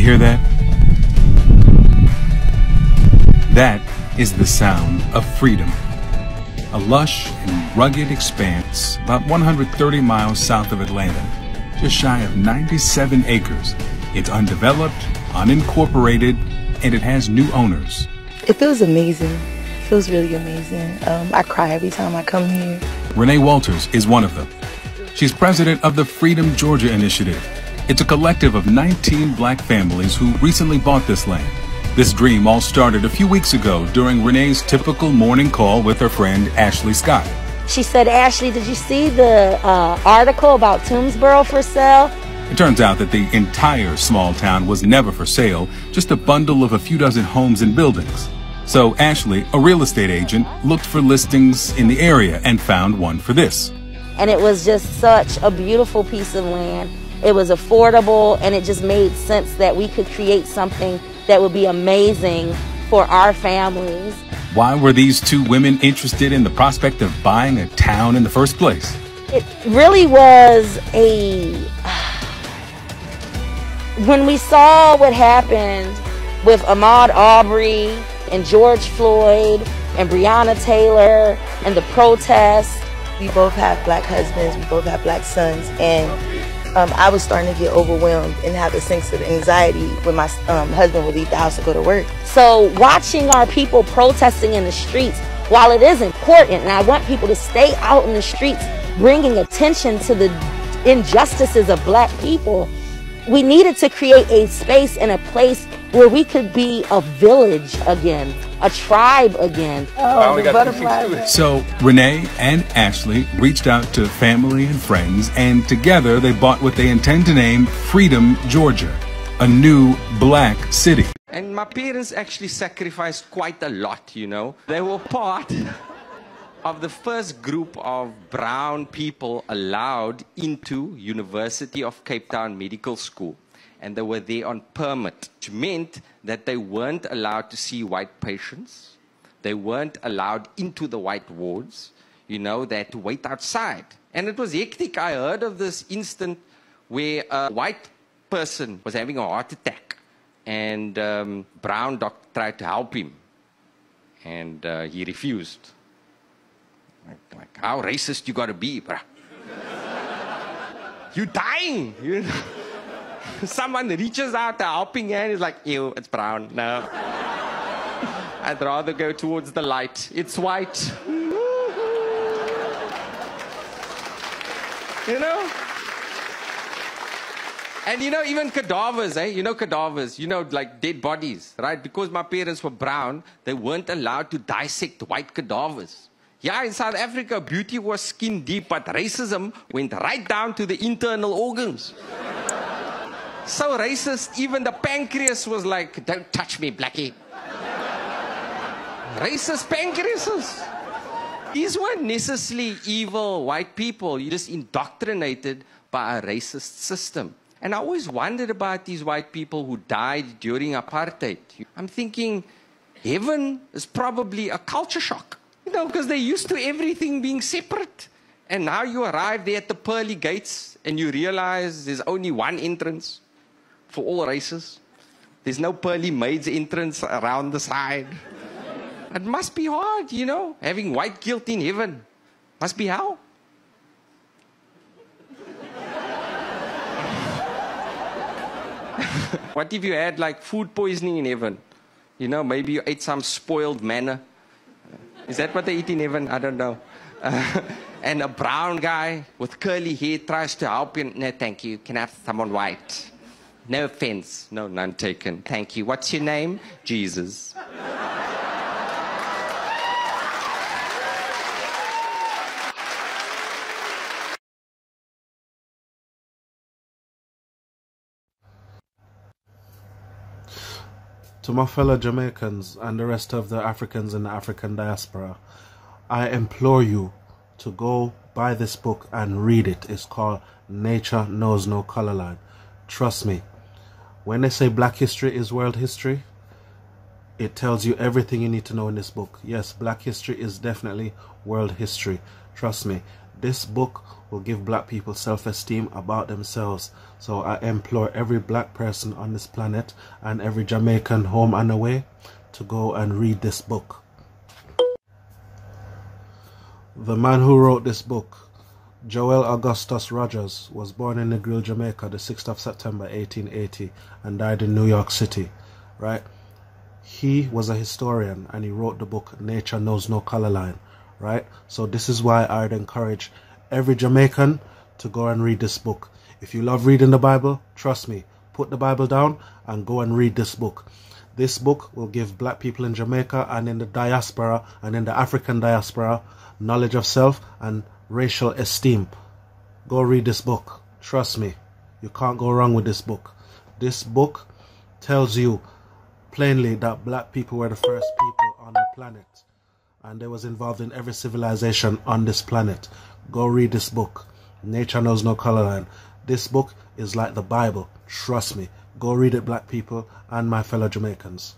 hear that? That is the sound of freedom. A lush and rugged expanse about 130 miles south of Atlanta, just shy of 97 acres. It's undeveloped, unincorporated, and it has new owners. It feels amazing. It feels really amazing. I cry every time I come here. Renee Walters is one of them. She's president of the Freedom Georgia Initiative. It's a collective of 19 black families who recently bought this land. This dream all started a few weeks ago during Renee's typical morning call with her friend Ashley Scott. She said, "Ashley, did you see the article about Toomsboro for sale?" It turns out that the entire small town was never for sale, just a bundle of a few dozen homes and buildings. So Ashley, a real estate agent, looked for listings in the area and found one for this. And it was just such a beautiful piece of land. It was affordable, and it just made sense that we could create something that would be amazing for our families. Why were these two women interested in the prospect of buying a town in the first place? It really was when we saw what happened with Ahmaud Arbery and George Floyd and Breonna Taylor and the protests. We both have black husbands, we both have black sons, and I was starting to get overwhelmed and have a sense of anxiety when my husband would leave the house to go to work. So watching our people protesting in the streets, while it is important, and I want people to stay out in the streets bringing attention to the injustices of black people, we needed to create a space and a place where we could be a village again, a tribe again. Oh, the butterflies. So Renee and Ashley reached out to family and friends, and together they bought what they intend to name Freedom Georgia, a new black city. And my parents actually sacrificed quite a lot, you know. They were part of the first group of brown people allowed into University of Cape Town Medical School. And they were there on permit, which meant that they weren't allowed to see white patients. They weren't allowed into the white wards. You know, they had to wait outside. And it was hectic. I heard of this incident where a white person was having a heart attack. And brown doctor tried to help him. And he refused. Like, how racist you gotta be, bruh? You're dying! You know? Someone reaches out a helping hand, is like, ew, it's brown. No. I'd rather go towards the light. It's white. You know? And you know, even cadavers, eh? You know cadavers, you know, like dead bodies, right? Because my parents were brown, they weren't allowed to dissect white cadavers. Yeah, in South Africa, beauty was skin deep, but racism went right down to the internal organs. So racist, even the pancreas was like, don't touch me, blackie. Racist pancreases. These weren't necessarily evil white people. You're just indoctrinated by a racist system. And I always wondered about these white people who died during apartheid. I'm thinking, heaven is probably a culture shock. You know, because they're used to everything being separate. And now you arrive there at the pearly gates and you realize there's only one entrance for all races. There's no pearly maids entrance around the side. It must be hard, you know, having white guilt in heaven. Must be hell. What if you had like food poisoning in heaven? You know, maybe you ate some spoiled manna. Is that what they eat in heaven? I don't know. And a brown guy with curly hair tries to help you. No, thank you. Can I have someone white? No offense. No, none taken. Thank you. What's your name? Jesus. To my fellow Jamaicans and the rest of the Africans in the African diaspora, I implore you to go buy this book and read it. It's called Nature Knows No Color Line. Trust me, when they say black history is world history, it tells you everything you need to know in this book. Yes, black history is definitely world history. Trust me. This book will give black people self-esteem about themselves. So I implore every black person on this planet and every Jamaican home and away to go and read this book. The man who wrote this book, Joel Augustus Rogers, was born in Negril, Jamaica, the 6th of September 1880 and died in New York City, right? He was a historian and he wrote the book Nature Knows No Color Line, right? So this is why I'd encourage every Jamaican to go and read this book. If you love reading the Bible, trust me, put the Bible down and go and read this book. This book will give black people in Jamaica and in the diaspora and in the African diaspora knowledge of self and racial esteem. Go read this book. Trust me, you can't go wrong with this book. This book tells you plainly that black people were the first people on the planet and they was involved in every civilization on this planet. Go read this book, Nature Knows No Color Line. This book is like the Bible. Trust me. Go read it, black people and my fellow Jamaicans.